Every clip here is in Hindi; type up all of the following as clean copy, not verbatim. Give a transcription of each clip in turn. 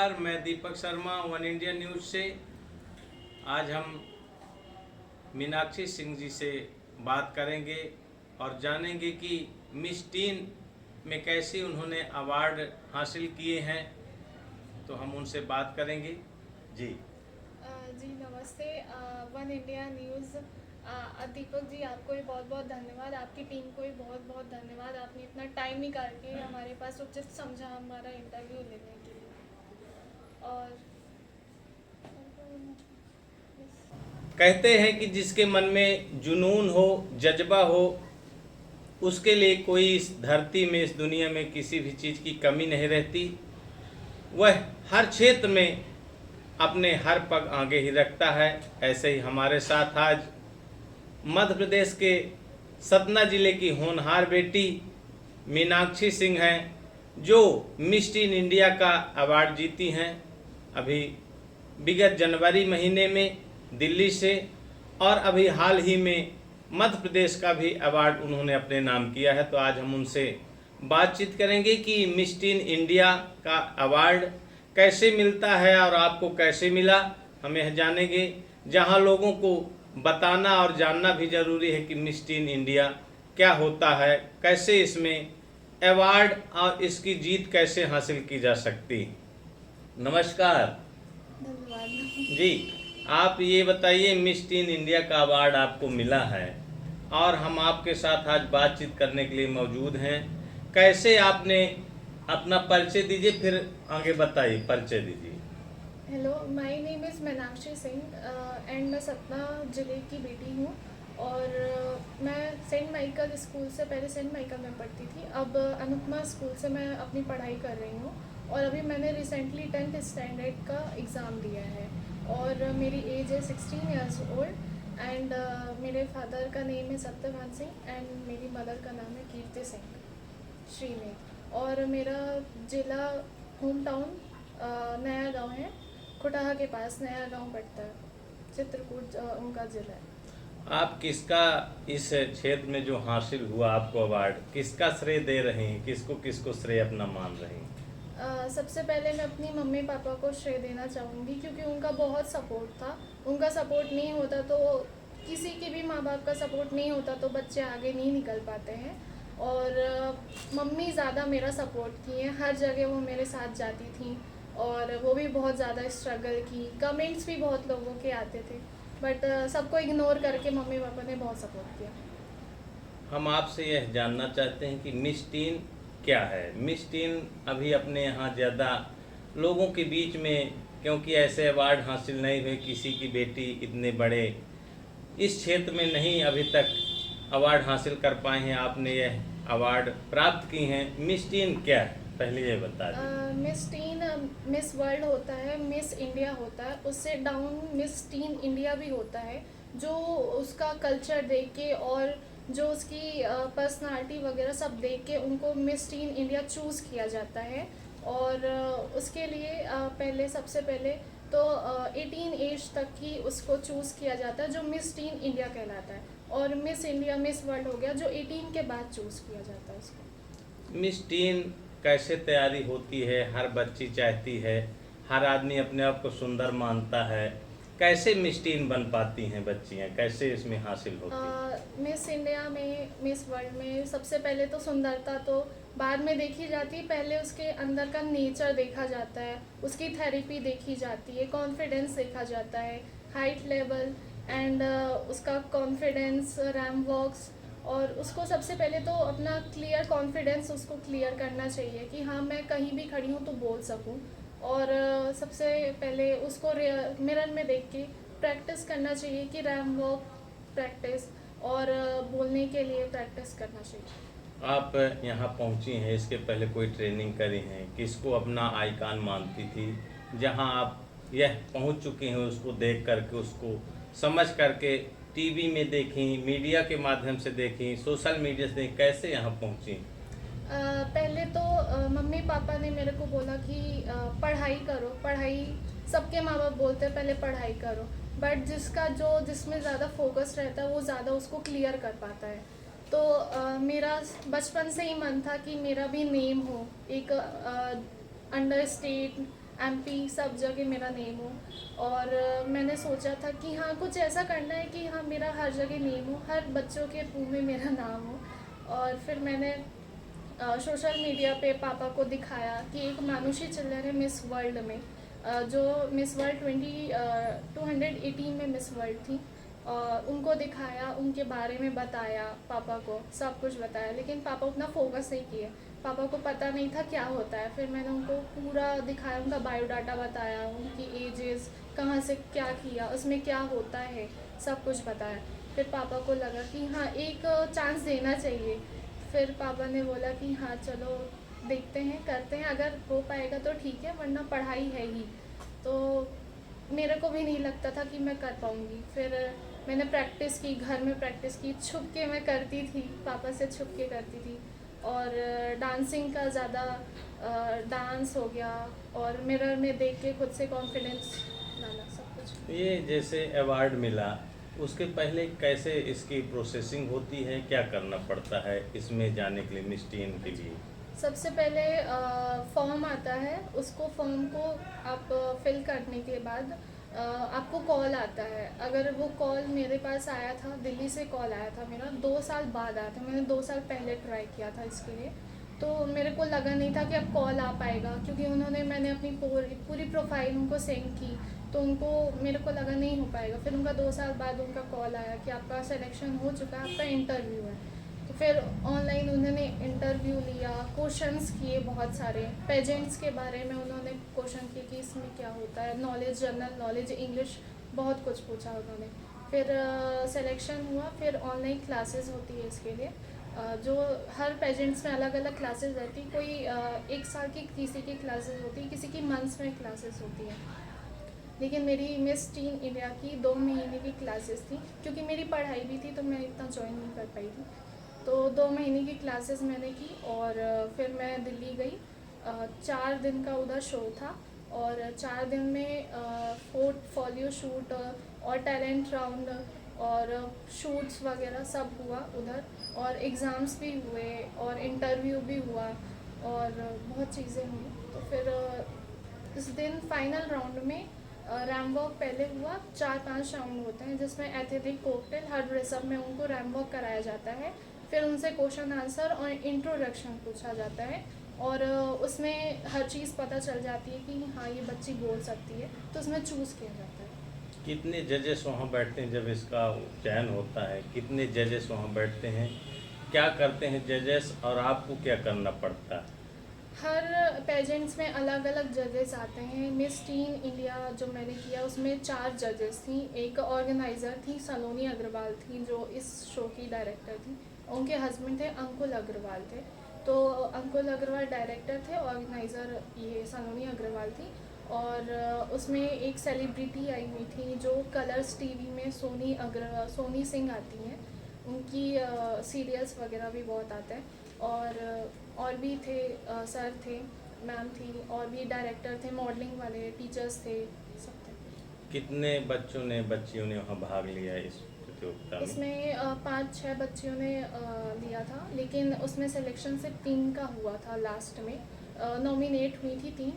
नमस्कार, मैं Deepak Sharma one India news से। आज हम मीनाक्षी सिंह जी से बात करेंगे और जानेंगे कि मिस टीन में कैसे उन्होंने अवार्ड हासिल किए हैं, तो हम उनसे बात करेंगे। जी जी नमस्ते। One India news. Deepak ji, आपको भी बहुत बहुत धन्यवाद। आपकी टीम को भी बहुत बहुत धन्यवाद। आपने इतना टाइम निकाल के हमारे पास उचित समझा हमारा इंटरव्यू लेने के लिए। और कहते हैं कि जिसके मन में जुनून हो, जज्बा हो, उसके लिए कोई इस धरती में, इस दुनिया में किसी भी चीज़ की कमी नहीं रहती। वह हर क्षेत्र में अपने हर पग आगे ही रखता है। ऐसे ही हमारे साथ आज मध्य प्रदेश के सतना जिले की होनहार बेटी मीनाक्षी सिंह हैं, जो मिस टीन इंडिया का अवार्ड जीती हैं अभी विगत जनवरी महीने में दिल्ली से, और अभी हाल ही में मध्य प्रदेश का भी अवार्ड उन्होंने अपने नाम किया है। तो आज हम उनसे बातचीत करेंगे कि मिस टीन इंडिया का अवार्ड कैसे मिलता है और आपको कैसे मिला, हम यह जानेंगे। जहां लोगों को बताना और जानना भी ज़रूरी है कि मिस टीन इंडिया क्या होता है, कैसे इसमें अवार्ड और इसकी जीत कैसे हासिल की जा सकती। नमस्कार धन्यवाद। जी, आप ये बताइए, मिस टीन इंडिया का अवार्ड आपको मिला है और हम आपके साथ आज बातचीत करने के लिए मौजूद हैं। कैसे आपने अपना परिचय दीजिए, फिर आगे बताइए, परिचय दीजिए। Hello, my name is Meenakshi Singh and मैं सतना ज़िले की बेटी हूँ। और मैं सेंट माइकल स्कूल से, पहले सेंट माइकल में पढ़ती थी, अब अनुपमा स्कूल से मैं अपनी पढ़ाई कर रही हूँ। और अभी मैंने रिसेंटली 10th स्टैंडर्ड का एग्ज़ाम दिया है और मेरी एज है 16 ईयर्स ओल्ड। एंड मेरे फादर का नेम है सत्यवान सिंह एंड मेरी मदर का नाम है कीर्ति सिंह श्रीमेघ। और मेरा ज़िला होम टाउन नया गांव है, खुटाहा के पास नया गांव पड़ता है, चित्रकूट उनका ज़िला है। आप किसका इस क्षेत्र में जो हासिल हुआ आपको अवार्ड, किसका श्रेय दे रहे हैं, किसको किसको श्रेय अपना मान रहे हैं? सबसे पहले मैं अपनी मम्मी पापा को श्रेय देना चाहूँगी, क्योंकि उनका बहुत सपोर्ट था। उनका सपोर्ट नहीं होता तो, किसी के भी माँ बाप का सपोर्ट नहीं होता तो बच्चे आगे नहीं निकल पाते हैं। और मम्मी ज़्यादा मेरा सपोर्ट की हैं, हर जगह वो मेरे साथ जाती थी और वो भी बहुत ज़्यादा स्ट्रगल की। कमेंट्स भी बहुत लोगों के आते थे, बट सबको इग्नोर करके मम्मी पापा ने बहुत सपोर्ट किया। हम आपसे यह जानना चाहते हैं कि मिस टीन क्या है। मिस टीन अभी अपने यहाँ ज़्यादा लोगों के बीच में, क्योंकि ऐसे अवार्ड हासिल नहीं हुए, किसी की बेटी इतने बड़े इस क्षेत्र में नहीं अभी तक अवार्ड हासिल कर पाए हैं। आपने यह अवार्ड प्राप्त की हैं। मिस टीन क्या है, पहले ये बता दें। मिस टीन मिस वर्ल्ड होता है, मिस इंडिया होता है, उससे डाउन मिस टीन इंडिया भी होता है। जो उसका कल्चर देख के और जो उसकी पर्सनालिटी वगैरह सब देख के उनको मिस टीन इंडिया चूज़ किया जाता है। और उसके लिए पहले, सबसे पहले तो 18 एज तक ही उसको चूज़ किया जाता है, जो मिस टीन इंडिया कहलाता है। और मिस इंडिया, मिस वर्ल्ड हो गया जो 18 के बाद चूज़ किया जाता है उसको। मिस टीन कैसे तैयारी होती है? हर बच्ची चाहती है, हर आदमी अपने आप को सुंदर मानता है। कैसे मिस टीन बन पाती हैं बच्चियां, कैसे इसमें हासिल होती है? मिस इंडिया में, मिस वर्ल्ड में सबसे पहले तो सुंदरता तो बाद में देखी जाती है, पहले उसके अंदर का नेचर देखा जाता है, उसकी थेरेपी देखी जाती है, कॉन्फिडेंस देखा जाता है, हाइट लेवल एंड उसका कॉन्फिडेंस, रैम वॉक्स। और उसको सबसे पहले तो अपना क्लियर कॉन्फिडेंस उसको क्लियर करना चाहिए कि हाँ, मैं कहीं भी खड़ी हूँ तो बोल सकूँ। और सबसे पहले उसको मिरर में देख के प्रैक्टिस करना चाहिए कि रैम वॉक प्रैक्टिस और बोलने के लिए प्रैक्टिस करना चाहिए। आप यहाँ पहुँची हैं, इसके पहले कोई ट्रेनिंग करी हैं? किसको अपना आइकान मानती थी? जहाँ आप यह पहुँच चुकी हैं, उसको देख करके, उसको समझ करके, टीवी में देखी, मीडिया के माध्यम से देखी, सोशल मीडिया से देखी, कैसे यहाँ पहुँची? पहले तो मम्मी पापा ने मेरे को बोला कि पढ़ाई करो, पढ़ाई, सबके माँ बाप बोलते हैं पहले पढ़ाई करो, बट जिसमें ज़्यादा फोकस रहता है वो ज़्यादा उसको क्लियर कर पाता है। तो मेरा बचपन से ही मन था कि मेरा भी नेम हो, एक अंडर स्टेट एमपी सब जगह मेरा नेम हो। और मैंने सोचा था कि हाँ कुछ ऐसा करना है कि हाँ मेरा हर जगह नेम हो, हर बच्चों के मुंह में मेरा नाम हो। और फिर मैंने सोशल मीडिया पे पापा को दिखाया कि एक मानुषी चिल्लर है मिस वर्ल्ड में, जो मिस वर्ल्ड 218 में मिस वर्ल्ड थी। उनको दिखाया, उनके बारे में बताया, पापा को सब कुछ बताया, लेकिन पापा उतना फोकस नहीं किए। पापा को पता नहीं था क्या होता है। फिर मैंने उनको पूरा दिखाया, उनका बायोडाटा बताया, उनकी एजेस, कहाँ से क्या किया, उसमें क्या होता है, सब कुछ बताया। फिर पापा को लगा कि हाँ एक चांस देना चाहिए। फिर पापा ने बोला कि हाँ चलो देखते हैं, करते हैं, अगर हो पाएगा तो ठीक है, वरना पढ़ाई है ही। तो मेरे को भी नहीं लगता था कि मैं कर पाऊँगी। फिर मैंने प्रैक्टिस की, घर में प्रैक्टिस की, छुप के मैं करती थी, पापा से छुप के करती थी। और डांसिंग का ज़्यादा, डांस हो गया, और मिरर में देख के खुद से कॉन्फिडेंस लाना, सब कुछ। ये जैसे अवार्ड मिला, उसके पहले कैसे इसकी प्रोसेसिंग होती है, क्या करना पड़ता है इसमें जाने के लिए, मिस टीन के लिए? सबसे पहले फॉर्म आता है, उसको फॉर्म को आप फिल करने के बाद आपको कॉल आता है। अगर वो कॉल मेरे पास आया था, दिल्ली से कॉल आया था मेरा, 2 साल बाद आया था, मैंने 2 साल पहले ट्राई किया था इसके लिए। तो मेरे को लगा नहीं था कि अब कॉल आ पाएगा, क्योंकि मैंने अपनी पूरी प्रोफाइल उनको सेंड की, तो उनको मेरे को लगा नहीं हो पाएगा। फिर उनका 2 साल बाद उनका कॉल आया कि आपका सिलेक्शन हो चुका है, आपका इंटरव्यू है। तो फिर ऑनलाइन उन्होंने इंटरव्यू लिया, क्वेश्चंस किए बहुत सारे, पेजेंट्स के बारे में उन्होंने क्वेश्चन किए कि इसमें क्या होता है, नॉलेज, जनरल नॉलेज, इंग्लिश, बहुत कुछ पूछा उन्होंने। फिर सिलेक्शन हुआ। फिर ऑनलाइन क्लासेस होती है इसके लिए, जो हर पेजेंट्स में अलग अलग क्लासेस रहती। कोई 1 साल की किसी की क्लासेस होती, किसी की मंथ्स में क्लासेस होती है। लेकिन मेरी मिस टीन इंडिया की 2 महीने की क्लासेस थी, क्योंकि मेरी पढ़ाई भी थी तो मैं इतना ज्वाइन नहीं कर पाई थी। तो 2 महीने की क्लासेस मैंने की, और फिर मैं दिल्ली गई। 4 दिन का उधर शो था, और 4 दिन में पोर्टफोलियो शूट और टैलेंट राउंड और शूट्स वगैरह सब हुआ उधर, और एग्ज़ाम्स भी हुए, और इंटरव्यू भी हुआ, और बहुत चीज़ें हुई। तो फिर इस दिन फाइनल राउंड में रैम वॉक पहले हुआ। 4-5 राउंड होते हैं, जिसमें एथलेटिक कॉकटेल, हर ड्रेसअप में उनको रैम वॉक कराया जाता है। फिर उनसे क्वेश्चन आंसर और इंट्रोडक्शन पूछा जाता है, और उसमें हर चीज़ पता चल जाती है कि हाँ ये बच्ची बोल सकती है, तो उसमें चूज़ किया जाता है। कितने जजेस वहाँ बैठते हैं जब इसका चयन होता है? कितने जजेस वहाँ बैठते हैं? क्या करते हैं जजेस, और आपको क्या करना पड़ता है? हर पेजेंट्स में अलग अलग जजेस आते हैं। मिस टीन इंडिया जो मैंने किया उसमें 4 जजेस थी। एक ऑर्गेनाइज़र थी, सलोनी अग्रवाल थी, जो इस शो की डायरेक्टर थी। उनके हस्बैंड थे अंकुल अग्रवाल थे। तो अंकुल अग्रवाल डायरेक्टर थे, ऑर्गेनाइज़र ये सलोनी अग्रवाल थी। और उसमें एक सेलिब्रिटी आई हुई थी जो कलर्स टीवी में सोनी सिंह आती हैं, उनकी सीरियल्स वगैरह भी बहुत आते हैं। और भी थे, सर थे, मैम थी, और भी डायरेक्टर थे, मॉडलिंग वाले टीचर्स थे, सब थे। कितने बच्चों ने, बच्चियों ने वहाँ भाग लिया इस प्रतियोगिता में? इसमें 5-6 बच्चियों ने लिया था, लेकिन उसमें सिलेक्शन सिर्फ 3 का हुआ था लास्ट में। नॉमिनेट हुई थी 3,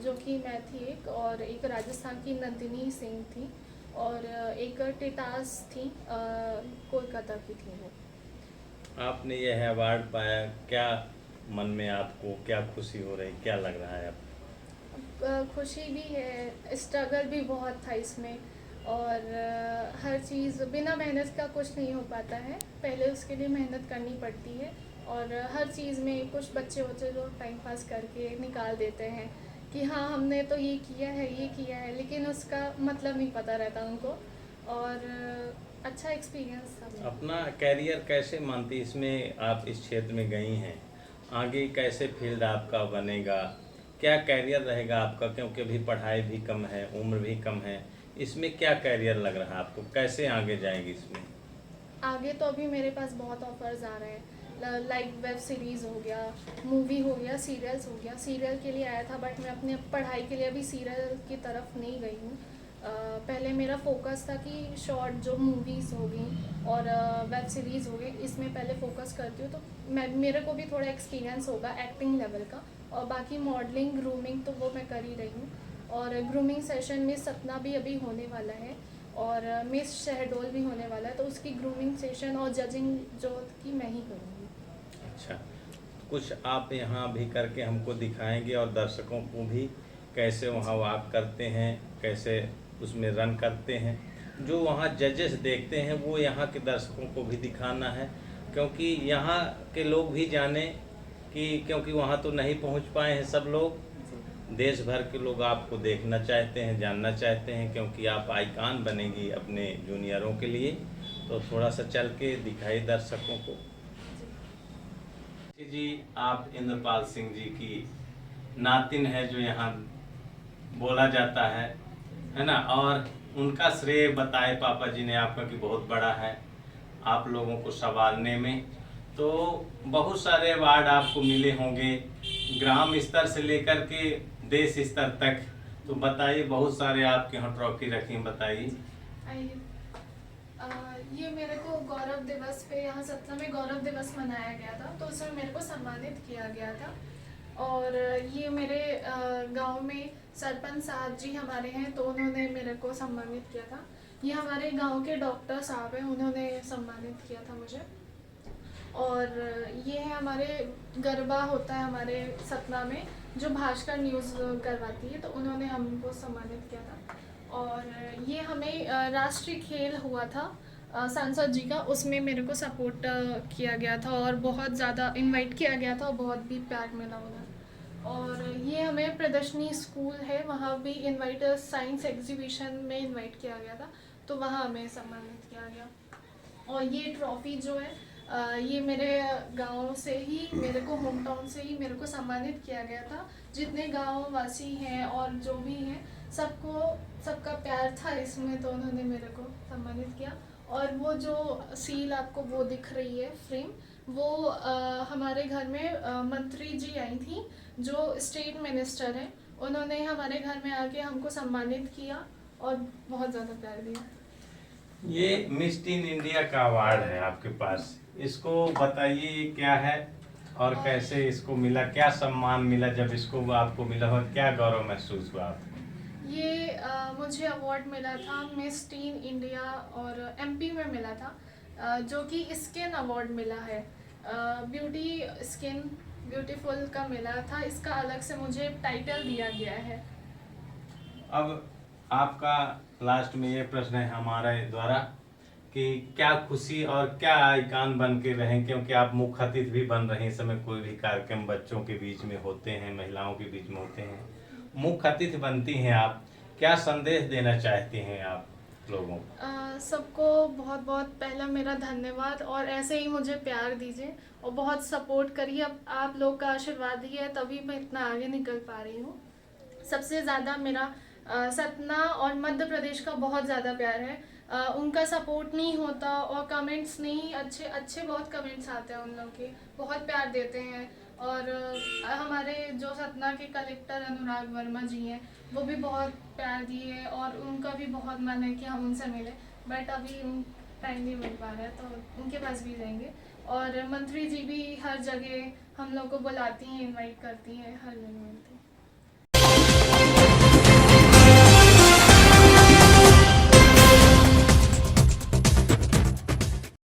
जो कि मैं थी एक, और एक राजस्थान की नंदिनी सिंह थी, और एक टिटास थी, कोलकाता की थी वो। आपने यह अवार्ड पाया, क्या मन में आपको क्या खुशी हो रही, क्या लग रहा है आपको? खुशी भी है, स्ट्रगल भी बहुत था इसमें, और हर चीज़ बिना मेहनत का कुछ नहीं हो पाता है, पहले उसके लिए मेहनत करनी पड़ती है। और हर चीज़ में कुछ बच्चे होते हैं जो टाइम पास करके निकाल देते हैं कि हाँ हमने तो ये किया है, ये किया है, लेकिन उसका मतलब नहीं पता रहता उनको। और अच्छा एक्सपीरियंस था मेरा। अपना कैरियर कैसे मानती, इसमें आप इस क्षेत्र में गई हैं, आगे कैसे फील्ड आपका बनेगा, क्या कैरियर रहेगा आपका? क्योंकि अभी पढ़ाई भी कम है, उम्र भी कम है, इसमें क्या कैरियर लग रहा है आपको, कैसे आगे जाएंगे इसमें? आगे तो अभी मेरे पास बहुत ऑफर्स आ रहे हैं, लाइक वेब सीरीज़ हो गया, मूवी हो गया, सीरियल्स हो गया। सीरियल के लिए आया था, बट मैं अपने पढ़ाई के लिए अभी सीरियल की तरफ नहीं गई हूँ। पहले मेरा फोकस था कि शॉर्ट जो मूवीज़ हो गई और वेब सीरीज़ हो गई, इसमें पहले फोकस करती हूँ, तो मेरे को भी थोड़ा एक्सपीरियंस होगा एक्टिंग लेवल का। और बाकी मॉडलिंग, ग्रूमिंग तो वो मैं कर ही रही हूँ। और ग्रूमिंग सेशन मिस सतना भी अभी होने वाला है और मिस शहडोल भी होने वाला है, तो उसकी ग्रूमिंग सेशन और जजिंग जो की मैं ही करूँगी। अच्छा, कुछ आप यहाँ भी करके हमको दिखाएंगे और दर्शकों को भी कैसे वहाँ वॉक करते हैं, कैसे उसमें रन करते हैं, जो वहाँ जजेस देखते हैं वो यहाँ के दर्शकों को भी दिखाना है, क्योंकि यहाँ के लोग भी जाने कि क्योंकि वहाँ तो नहीं पहुँच पाए हैं सब लोग, देश भर के लोग आपको देखना चाहते हैं, जानना चाहते हैं, क्योंकि आप आइकान बनेगी अपने जूनियरों के लिए। तो थोड़ा सा चल के दिखाई दर्शकों को। जी, आप इंद्रपाल सिंह जी की नातिन है जो यहाँ बोला जाता है ना, और उनका श्रेय बताए पापा जी ने आपका कि बहुत बड़ा है आप लोगों को संभालने में। तो बहुत सारे अवार्ड आपको मिले होंगे ग्राम स्तर से लेकर के देश स्तर तक, तो बताइए, बहुत सारे आपके यहाँ ट्रॉफी रखी हैं, बताइए। आइए, ये मेरे को गौरव दिवस पे यहाँ सतना में गौरव दिवस मनाया गया था, तो उसमें मेरे को सम्मानित किया गया था। और ये मेरे गांव में सरपंच साहब जी हमारे हैं, तो उन्होंने मेरे को सम्मानित किया था। ये हमारे गांव के डॉक्टर साहब हैं, उन्होंने सम्मानित किया था मुझे। और ये है हमारे गरबा होता है हमारे सतना में, जो भास्कर न्यूज़ करवाती है, तो उन्होंने हमको सम्मानित किया था। और ये हमें राष्ट्रीय खेल हुआ था सांसद जी का, उसमें मेरे को सपोर्ट किया गया था और बहुत ज़्यादा इनवाइट किया गया था और बहुत भी प्यार मिला उधर। और ये हमें प्रदर्शनी स्कूल है, वहाँ भी इनवाइट साइंस एग्जीबिशन में इनवाइट किया गया था, तो वहाँ हमें सम्मानित किया गया। और ये ट्रॉफ़ी जो है ये मेरे गांव से ही, मेरे को होम टाउन से ही मेरे को सम्मानित किया गया था। जितने गांव वासी हैं और जो भी हैं सबको, सबका प्यार था इसमें, तो उन्होंने मेरे को सम्मानित किया। और वो जो सील आपको वो दिख रही है फ्रेम, वो हमारे घर में मंत्री जी आई थी जो स्टेट मिनिस्टर हैं, उन्होंने हमारे घर में आके हमको सम्मानित किया और बहुत ज़्यादा प्यार दिया। ये मिस टीन इंडिया का अवार्ड है आपके पास, इसको बताइए ये क्या है और कैसे इसको मिला, क्या सम्मान मिला जब इसको आपको मिला और क्या गौरव महसूस हुआ आपको? ये मुझे अवार्ड मिला था मिस टीन इंडिया और एमपी में मिला था, जो कि स्किन अवार्ड मिला है, ब्यूटी स्किन ब्यूटीफुल का मिला था, इसका अलग से मुझे टाइटल दिया गया है। अब आपका लास्ट में ये प्रश्न है हमारे द्वारा कि क्या खुशी और क्या आइकान बन के रहें, क्योंकि आप मुख्य अतिथि भी बन रहे हैं इस समय, कोई भी कार्यक्रम बच्चों के बीच में होते हैं, महिलाओं के बीच में होते हैं, मुख्य अतिथि बनती हैं आप, क्या संदेश देना चाहती हैं आप लोगों को? सबको बहुत बहुत पहला मेरा धन्यवाद, और ऐसे ही मुझे प्यार दीजिए और बहुत सपोर्ट करिए। अब आप लोग का आशीर्वाद ही है तभी मैं इतना आगे निकल पा रही हूँ। सबसे ज़्यादा मेरा सतना और मध्य प्रदेश का बहुत ज़्यादा प्यार है। उनका सपोर्ट नहीं होता और कमेंट्स नहीं, अच्छे अच्छे बहुत कमेंट्स आते हैं उन लोग के, बहुत प्यार देते हैं। और हमारे जो सतना के कलेक्टर अनुराग वर्मा जी हैं, वो भी बहुत प्यार दिए और उनका भी बहुत मन है कि हम उनसे मिलें, बट अभी टाइम नहीं मिल पा रहा है, तो उनके पास भी जाएंगे। और मंत्री जी भी हर जगह हम लोग को बुलाती हैं, इनवाइट करती हैं, हर जगह मिलती हैं।